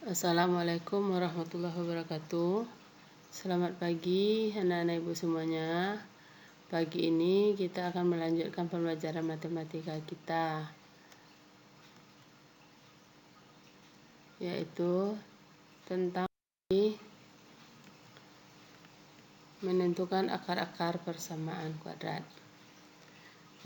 Assalamualaikum warahmatullahi wabarakatuh. Selamat pagi anak-anak ibu semuanya. Pagi ini kita akan melanjutkan pembelajaran matematika kita, yaitu tentang menentukan akar-akar persamaan kuadrat.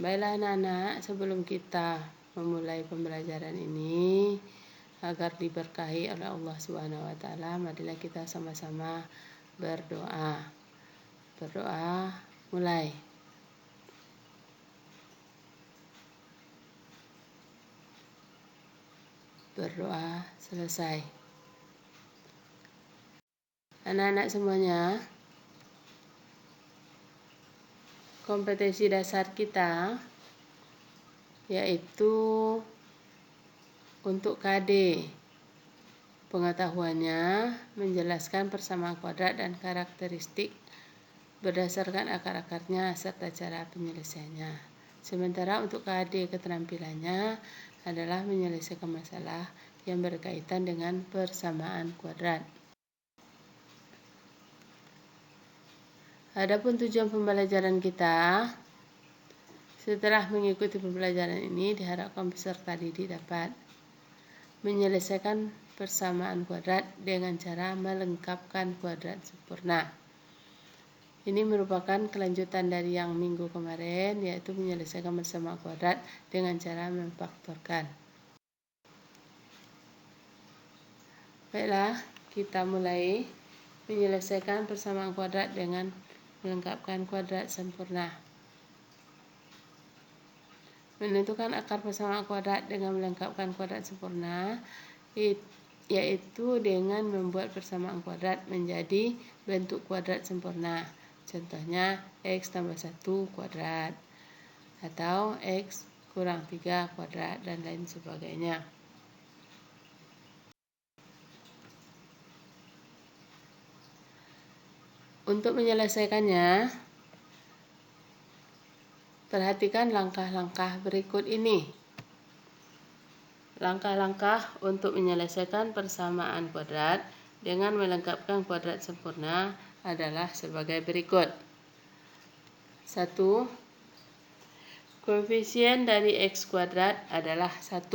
Baiklah anak-anak, sebelum kita memulai pembelajaran ini, agar diberkahi oleh Allah Subhanahu wa taala, marilah kita sama-sama berdoa. Berdoa mulai. Berdoa selesai. Anak-anak semuanya, kompetensi dasar kita yaitu untuk KD. Pengetahuannya menjelaskan persamaan kuadrat dan karakteristik berdasarkan akar-akarnya serta cara penyelesaiannya. Sementara untuk KD keterampilannya adalah menyelesaikan masalah yang berkaitan dengan persamaan kuadrat. Adapun tujuan pembelajaran kita, setelah mengikuti pembelajaran ini diharapkan peserta didik dapat menyelesaikan persamaan kuadrat dengan cara melengkapkan kuadrat sempurna. Ini merupakan kelanjutan dari yang minggu kemarin, yaitu menyelesaikan persamaan kuadrat dengan cara memfaktorkan. Baiklah, kita mulai menyelesaikan persamaan kuadrat dengan melengkapkan kuadrat sempurna. Menentukan akar persamaan kuadrat dengan melengkapkan kuadrat sempurna yaitu dengan membuat persamaan kuadrat menjadi bentuk kuadrat sempurna. Contohnya X tambah 1 kuadrat atau X kurang 3 kuadrat dan lain sebagainya. Untuk menyelesaikannya, perhatikan langkah-langkah berikut ini. Langkah-langkah untuk menyelesaikan persamaan kuadrat dengan melengkapkan kuadrat sempurna adalah sebagai berikut. 1. Koefisien dari X kuadrat adalah 1.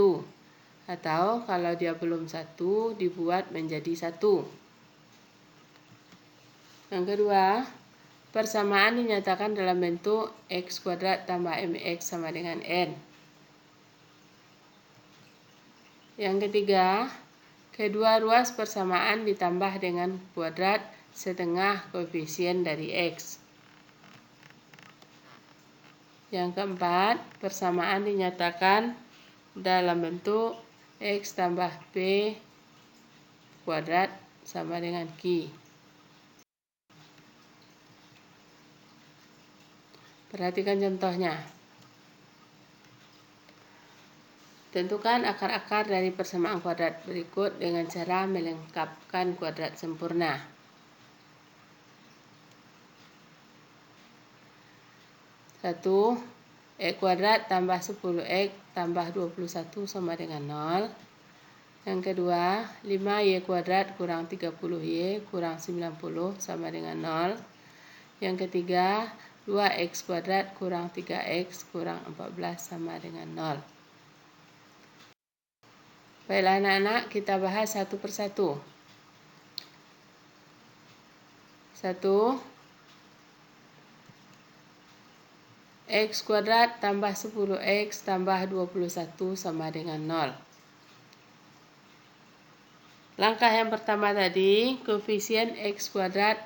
Atau kalau dia belum 1, dibuat menjadi 1. Yang kedua, persamaan dinyatakan dalam bentuk X kuadrat tambah MX sama dengan N. Yang ketiga, kedua ruas persamaan ditambah dengan kuadrat setengah koefisien dari X. Yang keempat, persamaan dinyatakan dalam bentuk X tambah P kuadrat sama dengan Q. Perhatikan contohnya. Tentukan akar-akar dari persamaan kuadrat berikut dengan cara melengkapkan kuadrat sempurna. 1. X kuadrat tambah 10X tambah 21 sama dengan 0. Yang kedua, 5Y kuadrat kurang 30Y kurang 90 sama dengan 0. Yang ketiga, 2X kuadrat kurang 3X kurang 14 sama dengan 0. Baiklah anak-anak, kita bahas satu persatu. 1. X kuadrat tambah 10X tambah 21 sama dengan 0. Langkah yang pertama tadi, koefisien X kuadrat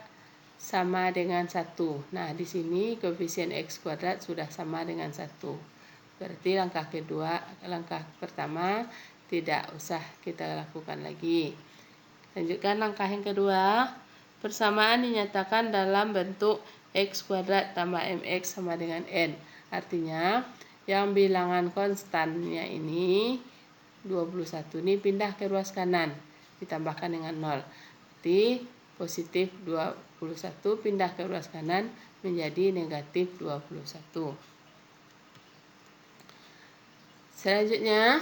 sama dengan 1. Nah, di sini koefisien X kuadrat sudah sama dengan 1. Berarti langkah pertama tidak usah kita lakukan lagi. Lanjutkan langkah yang kedua. Persamaan dinyatakan dalam bentuk X kuadrat tambah MX sama dengan N. Artinya, yang bilangan konstannya ini 21 ini pindah ke ruas kanan, ditambahkan dengan 0. Jadi, positif 21 pindah ke ruas kanan menjadi negatif 21. Selanjutnya,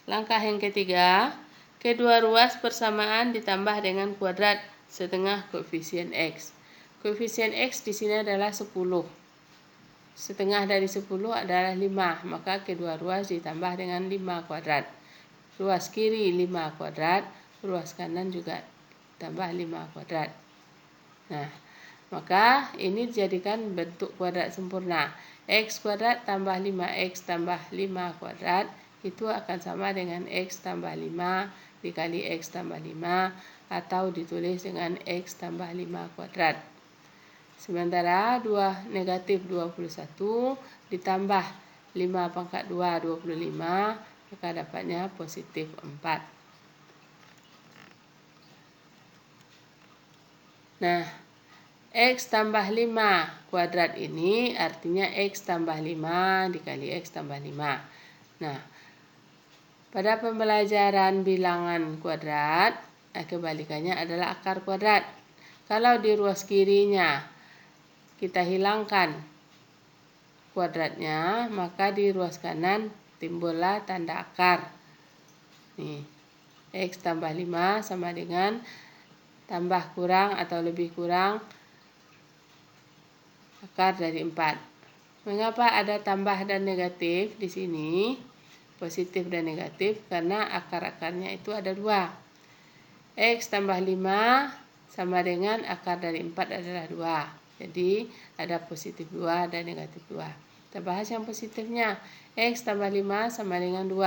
langkah yang ketiga, Kedua ruas persamaan ditambah dengan kuadrat setengah koefisien X. Koefisien X di sini adalah 10. Setengah dari 10 adalah 5, maka kedua ruas ditambah dengan 5 kuadrat. Ruas kiri 5 kuadrat, ruas kanan juga tambah 5 kuadrat. Nah, maka ini dijadikan bentuk kuadrat sempurna. X kuadrat tambah 5X tambah 5 kuadrat itu akan sama dengan X tambah 5 dikali X tambah 5 atau ditulis dengan X tambah 5 kuadrat. Sementara negatif 21 ditambah 5 pangkat 2, 25, maka dapatnya positif 4. Nah, X tambah 5 kuadrat ini artinya X tambah 5 dikali X tambah 5. Nah, pada pembelajaran bilangan kuadrat, kebalikannya adalah akar kuadrat. Kalau di ruas kirinya kita hilangkan kuadratnya, maka di ruas kanan timbullah tanda akar. Nih, X tambah 5 sama dengan tambah kurang atau lebih kurang akar dari 4. Mengapa ada tambah dan negatif di sini? Positif dan negatif karena akar-akarnya itu ada 2. X tambah 5 sama dengan akar dari 4 adalah 2. Jadi ada positif 2 dan negatif 2. Kita bahas yang positifnya. X tambah 5 sama dengan 2.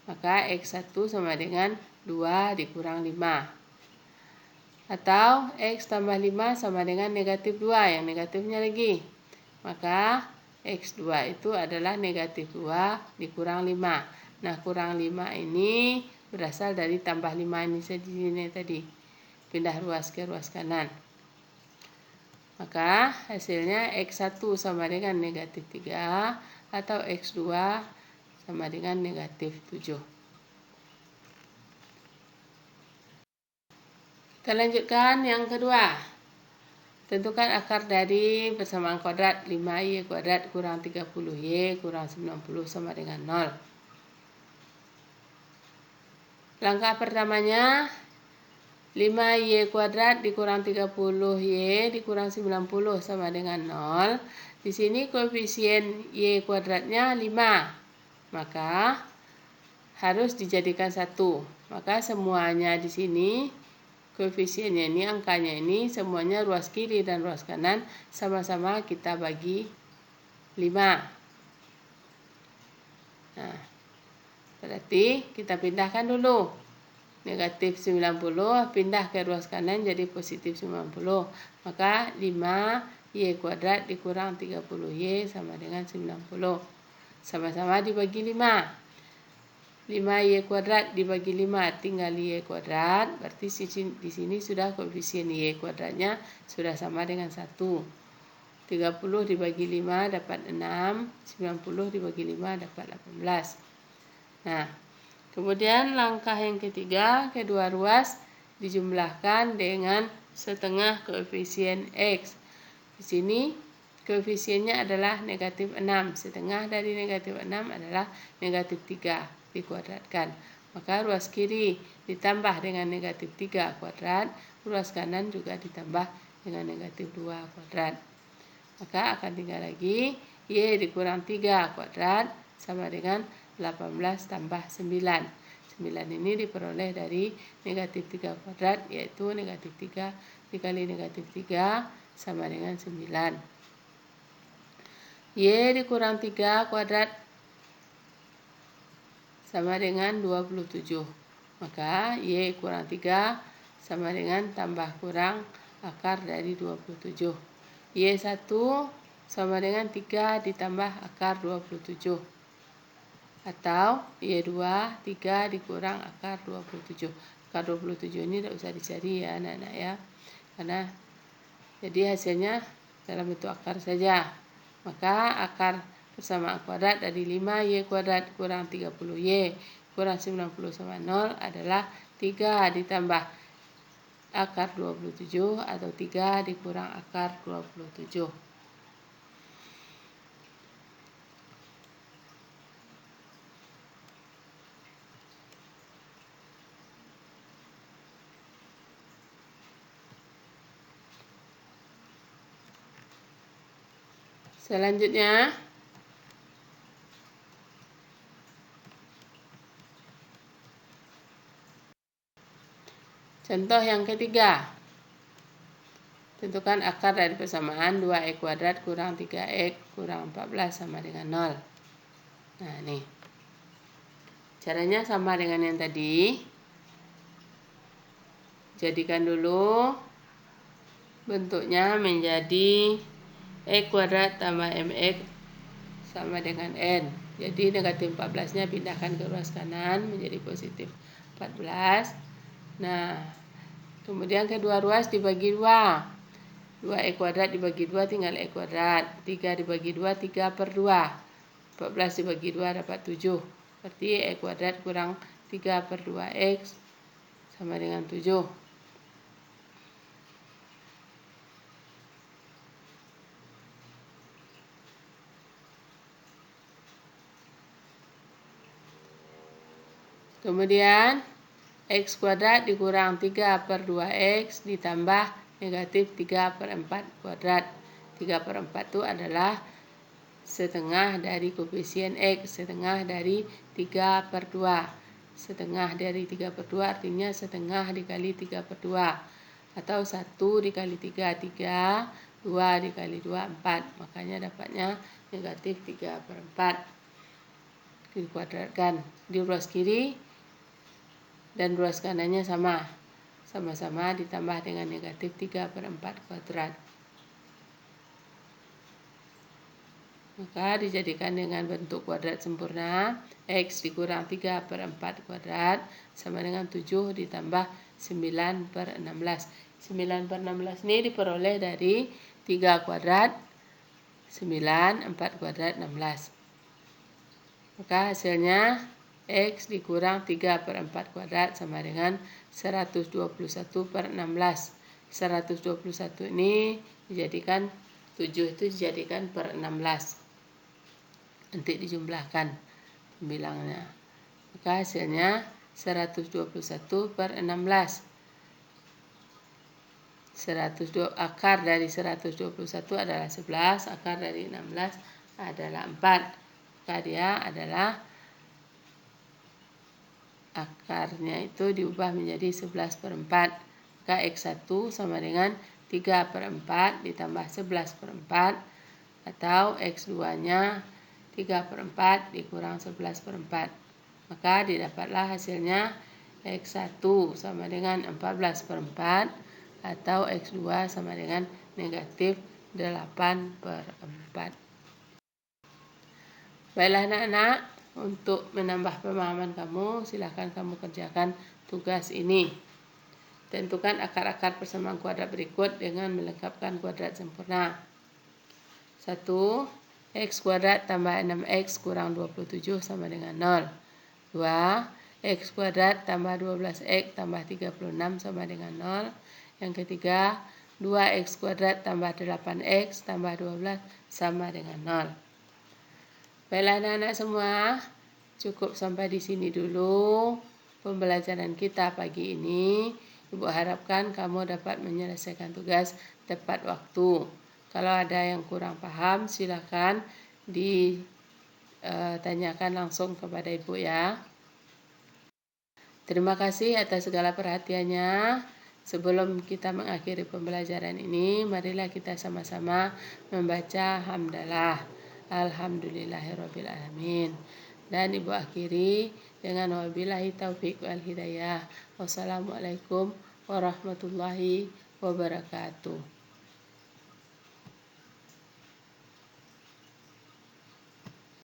Maka X1 sama dengan 2 dikurang 5. Atau X tambah 5 sama dengan negatif 2, yang negatifnya lagi. Maka X2 itu adalah negatif 2 dikurang 5. Nah, kurang 5 ini berasal dari tambah 5 ini sini tadi. Pindah ruas ke ruas kanan. Maka hasilnya X1 sama dengan negatif 3 atau X2 sama dengan negatif 7. Kita lanjutkan yang kedua. Tentukan akar dari persamaan kuadrat 5y kuadrat kurang 30y kurang 90 sama dengan 0. Langkah pertamanya 5y kuadrat dikurang 30y dikurang 90 sama dengan 0. Di sini koefisien y kuadratnya 5. Maka harus dijadikan 1. Maka semuanya di sini koefisiennya ini, angkanya ini semuanya ruas kiri dan ruas kanan sama-sama kita bagi 5. Nah, berarti kita pindahkan dulu. Negatif 90 pindah ke ruas kanan jadi positif 90. Maka 5y kuadrat dikurang 30y sama dengan 90. Sama-sama dibagi 5. 5y kuadrat dibagi 5 tinggal y kuadrat, berarti di sini sudah koefisien y kuadratnya sudah sama dengan 1. 30 dibagi 5 dapat 6, 90 dibagi 5 dapat 18. Nah, kemudian langkah yang ketiga, kedua ruas dijumlahkan dengan setengah koefisien X. Di sini koefisiennya adalah negatif 6, setengah dari negatif 6 adalah negatif 3. Dikuadratkan, maka ruas kiri ditambah dengan negatif 3 kuadrat, ruas kanan juga ditambah dengan negatif 2 kuadrat. Maka akan tinggal lagi y dikurang 3 kuadrat sama dengan 18 tambah 9. 9 ini diperoleh dari negatif 3 kuadrat, yaitu negatif 3 dikali negatif 3 sama dengan 9. Y dikurang 3 kuadrat sama dengan 27. Maka Y kurang 3 sama dengan tambah kurang akar dari 27. Y1 sama dengan 3 ditambah akar 27. Atau Y2 3 dikurang akar 27. Akar 27 ini tidak usah dicari ya anak-anak ya. Karena jadi hasilnya dalam bentuk akar saja. Maka akar persamaan kuadrat dari 5y kuadrat kurang 30y kurang 90 sama 0 adalah 3 ditambah akar 27 atau 3 dikurang akar 27. Selanjutnya, contoh yang ketiga. Tentukan akar dari persamaan 2x kuadrat kurang 3x kurang 14 sama dengan 0. Nah, nih. Caranya sama dengan yang tadi. Jadikan dulu bentuknya menjadi x kuadrat tambah mx sama dengan n. Jadi negatif 14-nya pindahkan ke ruas kanan menjadi positif 14. Nah, kemudian kedua ruas dibagi 2. 2x kuadrat dibagi 2 tinggal x kuadrat. 3 dibagi 2, 3/2. 14 dibagi 2 dapat 7. Berarti x kuadrat kurang 3/2x sama dengan 7. Kemudian x kuadrat dikurang 3/2x ditambah negatif 3/4 kuadrat. 3/4 itu adalah setengah dari koefisien x, setengah dari 3/2. Setengah dari 3/2 artinya setengah dikali 3/2. Atau 1 dikali 3, 3. 2 dikali 2, 4. Makanya dapatnya negatif 3/4. Dikuadratkan di ruas kiri dan ruas kanannya sama-sama ditambah dengan negatif 3/4 kuadrat. Maka dijadikan dengan bentuk kuadrat sempurna. X dikurang 3/4 kuadrat sama dengan 7 ditambah 9/16. 9/16 ini diperoleh dari 3 kuadrat 9, 4 kuadrat 16. Maka hasilnya X dikurang 3/4 kuadrat sama dengan 121/16. 121 ini dijadikan 7 itu dijadikan per 16. Nanti dijumlahkan pembilangnya. Maka hasilnya 121/16. Akar dari 121 adalah 11, akar dari 16 adalah 4. Maka dia adalah akarnya itu diubah menjadi 11/4. Maka X1 sama dengan 3/4 ditambah 11/4 atau X2-nya 3/4 dikurang 11/4. Maka didapatlah hasilnya X1 sama dengan 14/4 atau X2 sama dengan negatif 8/4. Baiklah anak-anak, untuk menambah pemahaman kamu, silakan kamu kerjakan tugas ini. Tentukan akar-akar persamaan kuadrat berikut dengan melengkapkan kuadrat sempurna. 1. X kuadrat tambah 6x kurang 27 sama dengan 0. 2. X kuadrat tambah 12x tambah 36 sama dengan 0. Yang ketiga, 2x kuadrat tambah 8x tambah 12 sama dengan 0. Baiklah anak-anak semua, cukup sampai di sini dulu pembelajaran kita pagi ini. Ibu harapkan kamu dapat menyelesaikan tugas tepat waktu. Kalau ada yang kurang paham, silakan ditanyakan langsung kepada Ibu ya. Terima kasih atas segala perhatiannya. Sebelum kita mengakhiri pembelajaran ini, marilah kita sama-sama membaca hamdalah. Alhamdulillahirabbil alamin. Dan Ibu akhiri dengan wabillahi taufik wal hidayah. Wassalamualaikum warahmatullahi wabarakatuh.